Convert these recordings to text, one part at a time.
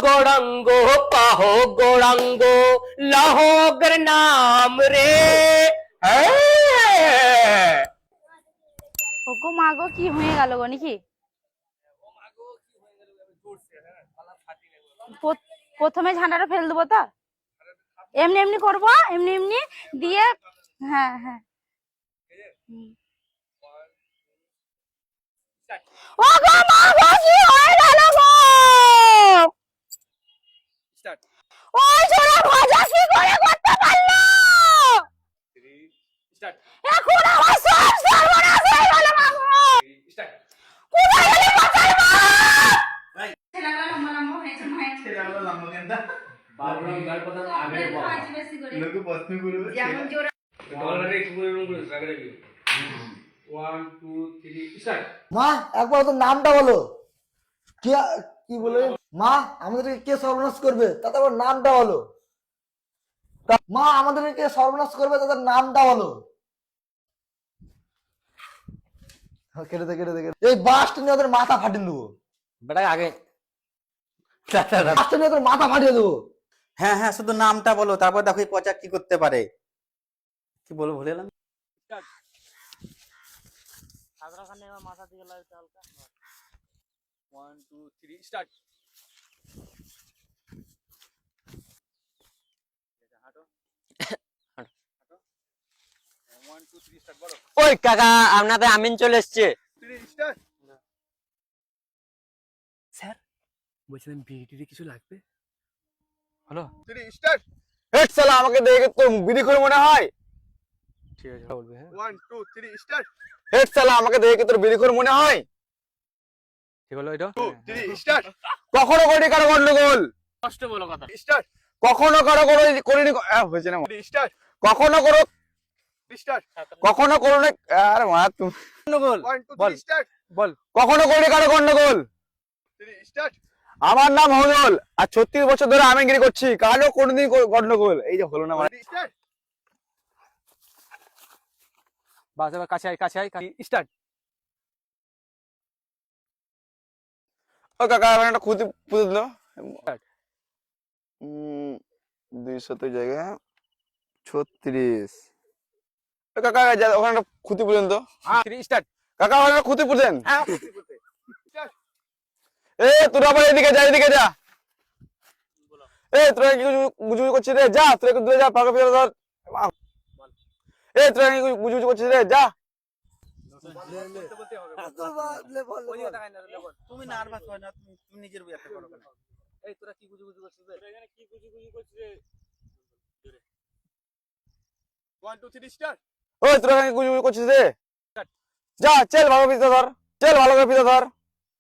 গৌরাঙ্গ পাহ গৌরাঙ্গ লহগর নাম রে। ওগো মা গো কি হয়ে গেল গো নাকি? প্রথমে ঝান্ডাটা ফেল দেবো তো, এমনি এমনি করবো, এমনি এমনি দিয়ে। হ্যাঁ হ্যাঁ। ওগো মা গো কি হয়ে গেল গো? ওই ছোড়া ভাজা কি করে করতে পারলো? এখন আমার সব সর্বনাশ হয়ে গেল মা গো। কোথায় গেলে বাঁচার মা? ছেলেগুলো লম্বা লম্বা হয়েছে মায়ের। ছেলেগুলো লম্বা কেন? বারবার গাল কথা আগে বল। লোক প্রশ্ন করবে যেমন জোরে ডলারে একটু করে রাখা রাখি। 1 2 3 স্টার্ট। মা একবার তো নামটা বলো। কে কি বলে? মা আমাদেরকে কে সর্বনাশ করবে তাতে আবার নামটা বলো। মা আমাদেরকে কে সর্বনাশ করবে তাদের নামটা বলো। কেটে দে কেটে দে এই বাসটা নিয়ে ওদের মাথা ফাটিয়ে দেবো বেটা আগে বাসটা নিয়ে ওদের মাথা ফাটিয়ে দেবো। হ্যাঁ হ্যাঁ শুধু নামটা বলো, তারপর দেখো এই পচা কি করতে পারে। কি বলো ভুলে গেলাম। মাথা দিকে লাগছে হালকা। 1 2 3 স্টার্ট। হাঁটো হাঁটো 1 2 3 স্টার্ট বলো। ওই কাকা আপনাদের আমিন চলে এসছে। 3 স্টার্ট। স্যার বলছিলাম বিড়ি কিছু লাগবে? Hello 3 start. হেড শালা আমাকে দেখে তো বিড়ি করে মনে হয়। ঠিক আছে বলবে। হ্যাঁ 1 2 3 স্টার্ট। হেড শালা আমাকে দেখে তোর বিড়ি করে মনে হয়। ঠিক হলো এটা 2 3 স্টার্ট। কখনো করি কারো গন্ডগোল। কষ্ট বলো কথা। স্টার্ট। কখনো কারো করিনি হয়েছে না। 3 স্টার্ট। কখনো করো স্টার্ট। কখনো করো না। আরে মা তুমি গন্ডগোল 1 2 3 স্টার্ট। বল। কখনো করি কারো গন্ডগোল। 3 স্টার্ট। আমার নাম হজল আর 36 বছর ধরে আমিনগিরি করছি, কারো কোনোদিন গন্ডগোল এই যে হলো না মানে। স্টার্ট। বাস এবার কাছে আয় স্টার্ট। ও কাকা আমার একটা খুঁতি পুঁতে দিল। 200 জায়গায় 36। ও কাকা ওখানে একটা খুঁতি পুঁতেন তো। 3 স্টার্ট। কাকা ওখানে একটা খুঁতি পুঁতেন। এ তোরা আবার এদিকে যা এদিকে যা। এ তোরা কি গুজুগুজু করছিস রে? যা তোরা একটু দূরে যা, পাকা পিছনে ধর। এ তোরা কি গুজুগুজু করছিস রে? যা। তুমি নার্ভাস হয় না, তুমি নিজের ব্যাখ্যা করো কেন? এই তোরা কি গুজুগুজু করছিস রে? এখানে কি গুজুগুজু করছিস রে? জোরে 1 2 3 স্টার্ট। ওই তোরা কি গুজুগুজু করছিস রে? যা চল ভালো পিছনে ধর, চল ভালো করে পিছনে ধর।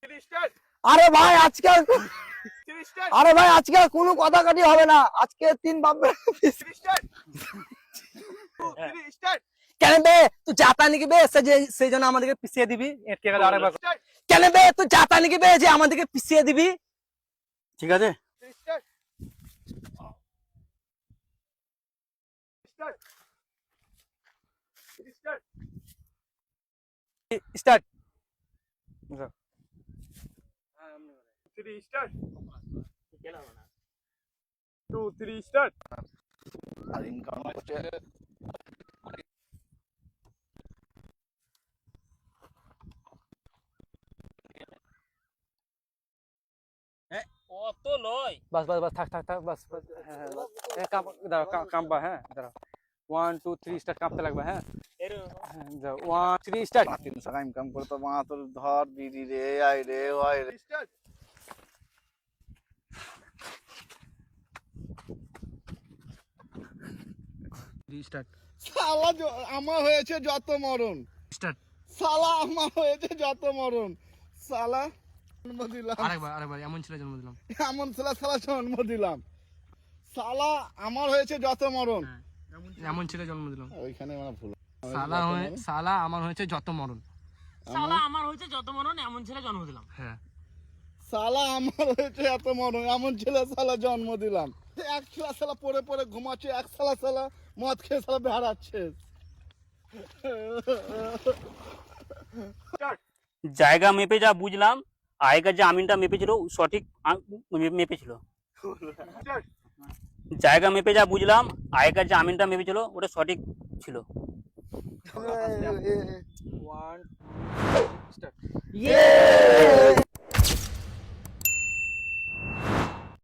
3 স্টার্ট। আরে ভাই আজকে 3 স্টার্ট। আরে ভাই আজকে কোনো কথা কাটি হবে না, আজকে 3 বাপের 3 স্টার্ট। 2 3 স্টার্ট। কেন বে তুই যাতা নাকি বে সেই জন্য আমাদেরকে পিছিয়ে দিবি? আরেকবার কেন বে তুই যাতা নাকি বে যে আমাদেরকে পিছিয়ে দিবি? ঠিক আছে 3 start. Start 3 start. Start. 3 start. 2 3 start. আর ইনকাম করছে। অত লয়। বাস বাস বাস থাক থাক থাক বাস বাস। হ্যাঁ হ্যাঁ বাস। দাঁড়াও কাঁপবা। হ্যাঁ দাঁড়াও 1 2 3 স্টার্ট। কাঁপতে লাগবে। হ্যাঁ 1 3 স্টার্ট। 3 টাকা ইনকাম করতে মা তোর ধর বিড়ি রে আই রে ওই রে। স্টার্ট। স্টার্ট। শালা আমার হয়েছে যত মরণ। স্টার্ট। শালা আমার হয়েছে যত মরণ। শালা জন্ম দিলাম, আরেকবার এমন ছেলে জন্ম দিলাম। এমন শালা জন্ম দিলাম। শালা আমার হয়েছে যত মরণ। এমন ছেলে জন্ম দিলাম। ওইখানে মানে ভুল। সালা আমার হয়েছে যত মরণ। শালা আমার হয়েছে যত মরণ এমন ছেলে জন্ম দিলাম। হ্যাঁ শালা আমার হয়েছে এত মরণ, এমন ছেলে শালা জন্ম দিলাম। এক ছেলে শালা পড়ে পড়ে ঘুমাচ্ছে, এক শালা মদ খেয়ে শালা বেড়াচ্ছে। জায়গা মেপে যা বুঝলাম আয়কার যে আমিনটা মেপেছিল সঠিক মেপেছিল। জায়গা মেপে যা বুঝলাম আয়কার যে আমিনটা মেপেছিল ওটা সঠিক ছিল। 1 2 স্টার্ট। ইয়ে